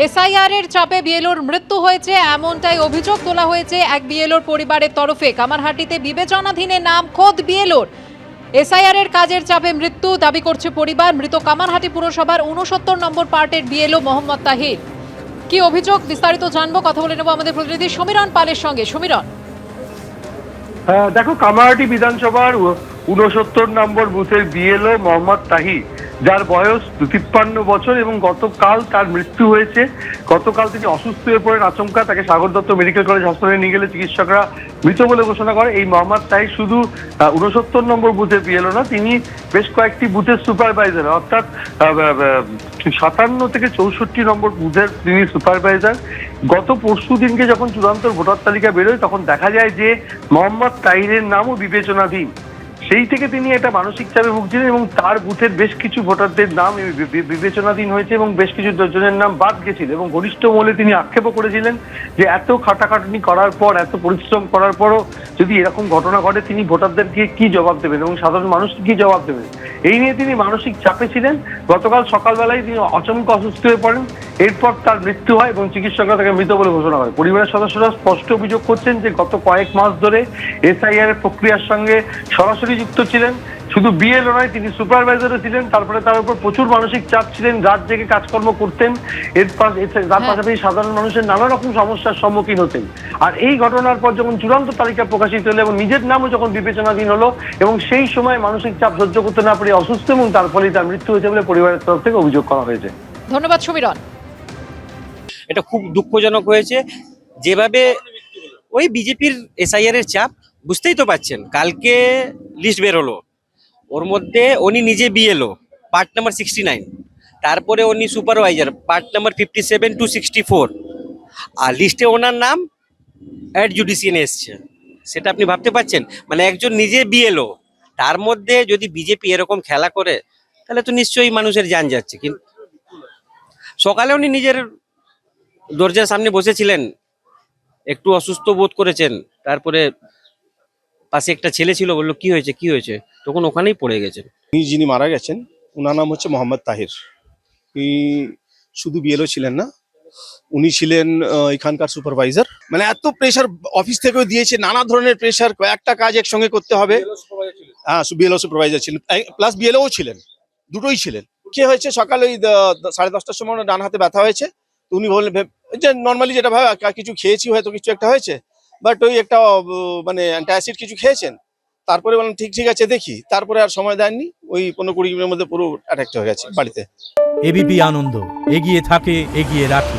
SIR এর চাপে বিএলওর মৃত্যু হয়েছে এমনটাই অভিযোগ তোলা হয়েছে এক বিএলওর পরিবারের তরফে। কামারহাটিতে বিবেচনাধীনে নাম খোদ বিএলওর। এসআইআর এর কাজের চাপে মৃত্যু দাবি করছে পরিবার। মৃত কামারহাটি পুরসভার 69 নম্বর পার্টের বিএলও মোহাম্মদ তাহির। কি অভিযোগ বিস্তারিত জানবো, কথা বলে নেব আমাদের প্রতিনিধি সমীরণ পালের সঙ্গে। সমীরণ, দেখো, কামারহাটি বিধানসভার 69 নম্বর বুথের বিএলও মোহাম্মদ তাহির, যার বয়স 53 বছর এবং গতকাল তার মৃত্যু হয়েছে। গতকাল তিনি অসুস্থ হয়ে পড়েন আচমকা। তাকে সাগর দত্ত মেডিকেল কলেজ হাসপাতালে নিয়ে গেলে চিকিৎসকরা মৃত বলে ঘোষণা করে। এই মোহাম্মদ তাহির শুধু 69 নম্বর বুথের বিএলও না, তিনি বেশ কয়েকটি বুথের সুপারভাইজার, অর্থাৎ 57 থেকে 64 নম্বর বুথের তিনি সুপারভাইজার। গত পরশু দিনকে যখন চূড়ান্ত ভোটার তালিকা বেরোয় তখন দেখা যায় যে মোহাম্মদ তাহিরের নামও বিবেচনাধীন। সেই থেকে তিনি একটা মানসিক চাপে ভুগছিলেন এবং তার বুথের বেশ কিছু ভোটারদের নাম বিবেচনাধীন হয়েছে এবং বেশ কিছু জনের নাম বাদ গেছিল। এবং ঘনিষ্ঠ মহলে তিনি আক্ষেপও করেছিলেন যে এত খাটাখাটনি করার পর, এত পরিশ্রম করার পরও যদি এরকম ঘটনা ঘটে, তিনি ভোটারদেরকে কি জবাব দেবেন এবং সাধারণ মানুষকে কি জবাব দেবেন, এই নিয়ে তিনি মানসিক চাপে ছিলেন। গতকাল সকালবেলায় তিনি আচমকা অসুস্থ হয়ে পড়েন। এরপর তার মৃত্যু হয় এবং চিকিৎসকরা তাকে মৃত বলে ঘোষণা করে। পরিবারের সদস্যরা স্পষ্ট অভিযোগ করছেন যে গত কয়েক মাস ধরে এসআইআর এর প্রক্রিয়ার সঙ্গে সরাসরি যুক্ত ছিলেন। শুধু বিএলও নয়, তিনি সুপারভাইজারও ছিলেন। তারপরে তার উপর প্রচুর মানসিক চাপ ছিলেন, রাত জেগে কাজকর্ম করতেন। তার পাশাপাশি সাধারণ মানুষের নানা রকম সমস্যার সম্মুখীন হতেন। আর এই ঘটনার পর যখন চূড়ান্ত তালিকা প্রকাশিত হলো এবং নিজের নামও যখন বিবেচনাধীন হলো এবং সেই সময় মানসিক চাপ সহ্য করতে না পেরে অসুস্থ এবং তার ফলে তার মৃত্যু হয়েছে বলে পরিবারের তরফ থেকে অভিযোগ করা হয়েছে। ধন্যবাদ সমীরণ। এটা খুব দুঃখজনক হয়েছে যেভাবে ওই বিজেপির এসআইআর এর চাপ, বুঝতেই তো পাচ্ছেন। কালকে লিস্ট বেরোলো, ওর মধ্যে উনি নিজে বিএলও পার্ট নাম্বার 69, তারপরে উনি সুপারভাইজার পার্ট নাম্বার 57 to 64, আর লিস্টে ওনার নাম অ্যাড জুডিশিয়ানে এসছে। সেটা আপনি ভাবতে পারছেন? মানে একজন নিজে বিএলও, তার মধ্যে যদি বিজেপি এরকম খেলা করে তাহলে তো নিশ্চয়ই মানুষের জান যাচ্ছে। কিন্তু সকালে উনি নিজের দরজার সামনে বসেছিলেন, একটু অসুস্থ বোধ করেছেন, তারপরে পাশে একটা ছেলে ছিল, বললো কি হয়েছে কি হয়েছে, তখন ওখানেই পড়ে গেছেন। যিনি মারা গেছেন ওনার নাম হচ্ছে মোহাম্মদ তাহির। উনি শুধু বিএলও ছিলেন না, উনি ছিলেন এখানকার সুপারভাইজার। মানে এত প্রেশার অফিস থেকেও দিয়েছে, নানা ধরনের প্রেশার, কয়েকটা কাজ একসঙ্গে করতে হবে। হ্যাঁ, বিএলও সুপারভাইজার ছিলেন, প্লাস বিএলও ছিলেন, দুটোই ছিলেন। কি হয়েছে, সকালে ওই 10:30টার সময় ডান হাতে ব্যথা হয়েছে। তো উনি বললেন যে নর্মালি যেটা ভাবে কিছু খেয়েছি, হয়তো কিছু একটা হয়েছে, বাট ওই একটা মানে অ্যান্টাসিড কিছু খেয়েছেন। তারপরে বললাম ঠিক আছে দেখি, তারপরে আর সময় দেননি, ওই 15-20 মিনিটের মধ্যে পুরো অ্যাটাক হয়ে গেছে বাড়িতে। এবিপি আনন্দ, এগিয়ে থাকে, এগিয়ে রাখে।